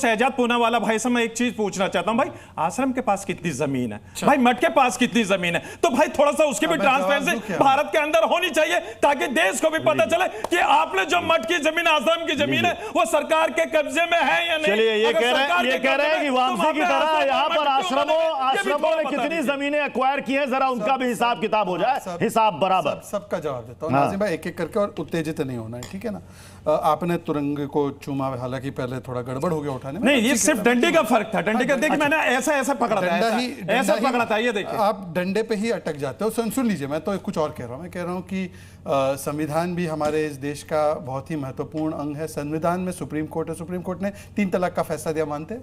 शहजाद पूनावाला भाई से मैं एक चीज पूछना चाहता हूं, भाई आश्रम के पास कितनी जमीन है, भाई मठ के पास कितनी जमीन है, तो भाई थोड़ा सा उसकी भी ट्रांसपेरेंसी भारत के अंदर होनी चाहिए ताकि देश को भी पता चले कि आपने जो मठ की जमीन, आश्रम की जमीन है, वो सरकार के कब्जे में है या नहीं। चलिए ये कह रहे हैं कि वामसी की तरह यहाँ पर आश्रमों ने कितनी जमीनें एक्वायर की हैं, जरा उनका भी हिसाब किताब हो जाए, हिसाब बराबर। सबका जवाब देता हूँ नाज़िम भाई, एक एक करके, और उत्तेजित नहीं होना है, ठीक है ना। आपने तुरंग को चूमा, हालांकि पहले थोड़ा गड़बड़ हो गया उठाने में। नहीं, ये सिर्फ डंडे का फर्क था, डंडे का देखिए मैंने ऐसा पकड़ा था, ऐसा पकड़ा था, ये देखिए आप डंडे पे ही अटक जाते हो। सुन लीजिए, मैं तो कुछ और कह रहा हूँ। मैं कह रहा हूँ कि संविधान भी हमारे इस देश का बहुत ही महत्वपूर्ण अंग है। संविधान में सुप्रीम कोर्ट है, सुप्रीम कोर्ट ने 3 तलाक का फैसला दिया, मानते?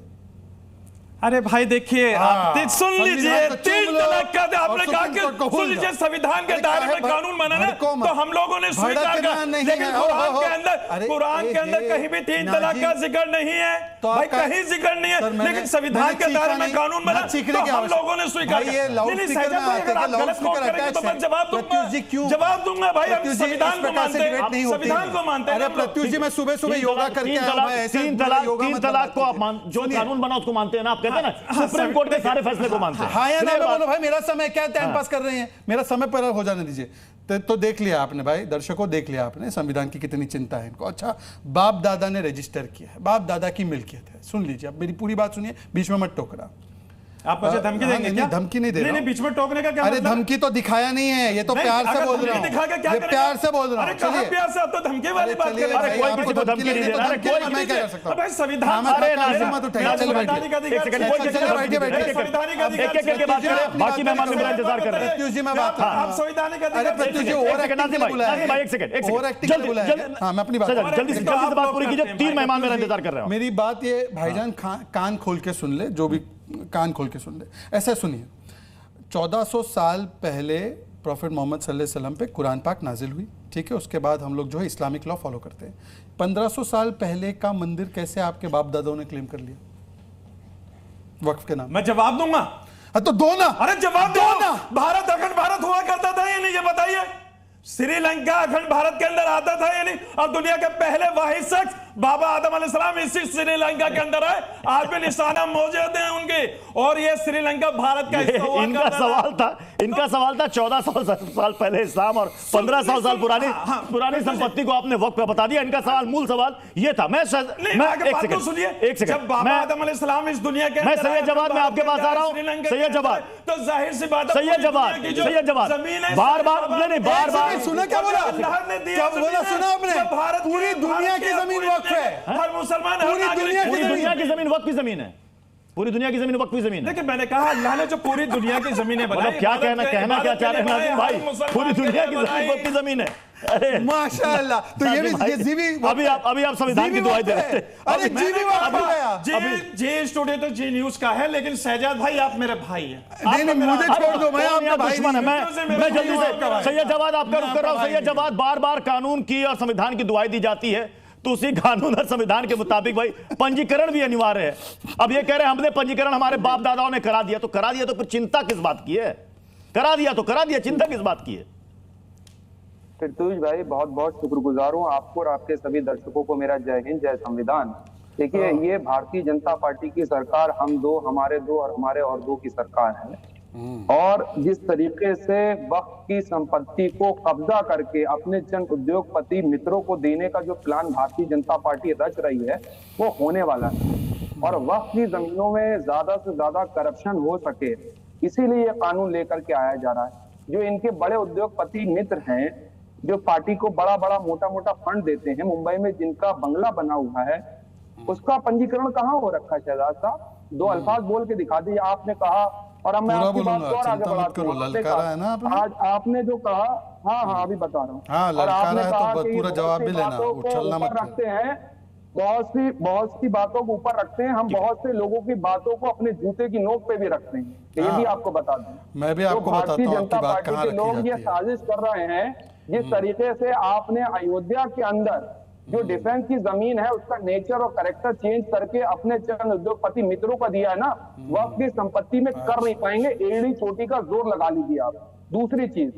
अरे भाई देखिए, आप सुन लीजिए, 3 तलाक का आपने कहा कि सुन लीजिए, संविधान के दायरे में कानून बना ना, तो हम लोगों ने स्वीकार किया, लेकिन कुरान के अंदर कहीं भी 3 तलाक का जिक्र नहीं है, भाई कहीं जिक्र नहीं है, लेकिन संविधान के दायरे में कानून बना तो हम लोगों ने स्वीकार किया। जवाब दूंगा भाई, हम संविधान को मानते हैं, संविधान को मानते हैं। अरे प्रत्युष जी, मैं सुबह सुबह योगा करके आया, 3 तलाक को आप जो कानून बना उसको मानते हैं ना, आप सुप्रीम कोर्ट के सारे फैसले को मानते हैं। हाँ या ना बोलो भाई, मेरा समय क्या टाइम पास कर रहे हैं, मेरा समय पर हो जाने दीजिए। तो देख लिया आपने भाई, दर्शकों देख लिया आपने संविधान की कितनी चिंता है इनको। अच्छा, बाप दादा ने रजिस्टर किया है, बाप दादा की मिल्कियत है। सुन लीजिए, अब मेरी पूरी बात सुनिए, बीच में मत टोकरा। आप मुझे धमकी देंगे क्या? धमकी नहीं दे रहा हूं। बीच में टोकने का क्या अरे धमकी तो दिखाया नहीं है, ये तो प्यार से बोल रहा हूं, ये प्यार से बोल रहा हूं। चलिए प्यार से, आप तो धमकी वाली बात कर रहे हैं। कोई किसी को धमकी नहीं दे रहा है, कोई मैं क्या कर सकता हूं भाई, संविधान मत उठाइए। चलो बैठिए, बाकी मेहमान मेरा इंतजार कर रहे हैं। प्रत्युष जी, मैं बात आप संविधानिक अरे प्रत्युष जी, ओवर एक्टिंग के लिए बुलाया है, भाई एक सेकंड, ओवर एक्टिंग के लिए बुलाया है। हां, मैं अपनी बात जल्दी से बात पूरी कीजिए, 3 मेहमान मेरा इंतजार कर रहे हैं। मेरी बात ये भाईजान कान खोल के सुन ले, जो भी कान खोल के सुन ले। ऐसा सुनिए, 1400 साल पहले प्रॉफिट मोहम्मद सल्लल्लाहु अलैहि वसल्लम पे कुरान पाक नाजिल हुई, ठीक है। उसके बाद हम लोग जो है इस्लामिक लॉ फॉलो करते हैं। 1500 साल पहले का मंदिर कैसे आपके बाप दादाओं ने क्लेम कर लिया वक्फ के नाम? मैं जवाब दूंगा। तो दो ना। अरे जवाब दो ना। भारत अखंड भारत हुआ करता था या नहीं, ये बताइए। श्रीलंका अखंड भारत के अंदर आता था या नहीं? और दुनिया के पहले वाहिद शख्स बाबा आदम अलैहिस्सलाम इसी श्रीलंका के अंदर है, आज भी निशाना मौजूद है उनके, और ये श्रीलंका भारत का हिस्सा हुआ। इनका सवाल था 1400 साल पहले इस्लाम और 1500 साल पुरानी संपत्ति को आपने वक्त पे बता दिया। इनका सवाल, मूल सवाल ये था। मैं एक सेकंड, जब बाबा आदम अलैहिस्सलाम इस दुनिया के, मैं सैयद जवाद में आपके पास आ रहा हूं। सैयद जवाद, तो जाहिर सी बात है, सैयद जवाद बार बार सुना क्या बोला? क्या बोला सुना आपने? पूरी दुनिया की जमीन वक्फ है, हर मुसलमान, पूरी दुनिया की जमीन वक्फ की जमीन है, पूरी दुनिया की जमीन वक्फ की जमीन है। लेकिन मैंने कहा अल्लाह ने जो पूरी दुनिया की जमीनें बनाई, क्या कहना क्या चाह रहे हैं भाई? पूरी दुनिया की जमीन वक्फ की जमीन है। अरे माशाअल्लाह, तो ये भी अभी आप संविधान की दुआई दे रहे हैं। अरे जीवी वक्फ हो गया। जी स्टूडियो तो जी न्यूज का है, लेकिन शहजाद भाई आप मेरे भाई हैं। नहीं, मुझे छोड़ दो, मैं आपका भाई दुश्मन है। मैं जल्दी से सैयद जवाद आपका रुख कर रहा हूं। सैयद जवाद, बार कानून की और संविधान की दुआई दी जाती है, तो उसी कानून और संविधान के मुताबिक भाई पंजीकरण भी अनिवार्य है। अब ये कह रहे हैं हमने पंजीकरण हमारे बाप दादाओं ने करा दिया, तो फिर चिंता किस बात की है? करा दिया, चिंता किस बात की है? प्रत्युष भाई, बहुत बहुत शुक्रगुजार हूँ आपको और आपके सभी दर्शकों को मेरा जय हिंद, जय संविधान। देखिए, ये भारतीय जनता पार्टी की सरकार, हम दो, हमारे दो और हमारे और दो की सरकार है। और जिस तरीके से वक्त की संपत्ति को कब्जा करके अपने चंद उद्योगपति मित्रों को देने का जो प्लान भारतीय जनता पार्टी रच रही है, वो होने वाला है। और वक्त की जमीनों में ज्यादा से ज्यादा करप्शन हो सके, इसीलिए ये कानून लेकर के आया जा रहा है। जो इनके बड़े उद्योगपति मित्र हैं, जो पार्टी को बड़ा बड़ा मोटा मोटा फंड देते हैं, मुंबई में जिनका बंगला बना हुआ है, उसका पंजीकरण कहाँ हो रखा है? शहजाद साहब, 2 अल्फाज बोल के दिखा दीजिए। आपने कहा, और अब मैं आपकी बात को और आगे बढ़ाता हूं। आज आपने जो कहा, हाँ अभी बता रहा हूँ, और आपने कहा कि पूरा जवाब भी लेना, उछलना मत रखते हैं, बहुत सी बातों को ऊपर रखते हैं हम, बहुत से लोगों की बातों को अपने जूते की नोक पे भी रखते हैं। ये भी आपको बता दें। मैं भी आपको बताता हूं, भारतीय जनता पार्टी के लोग ये साजिश कर रहे हैं, जिस तरीके से आपने अयोध्या के अंदर जो डिफेंस की जमीन है उसका नेचर और कैरेक्टर चेंज करके अपने चंद उद्योगपति मित्रों को दिया है ना, वक्त की संपत्ति में कर नहीं पाएंगे। एड़ी चोटी का जोर लगा लीजिए आप। दूसरी चीज,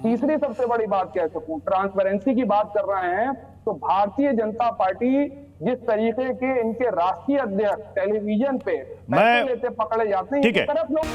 तीसरी सबसे बड़ी बात कह सकूं, ट्रांसपेरेंसी की बात कर रहे हैं, तो भारतीय जनता पार्टी जिस तरीके के इनके राष्ट्रीय अध्यक्ष टेलीविजन पे मैं पैसे लेते पकड़े जाते हैं, ठीक है। एक तरफ लोग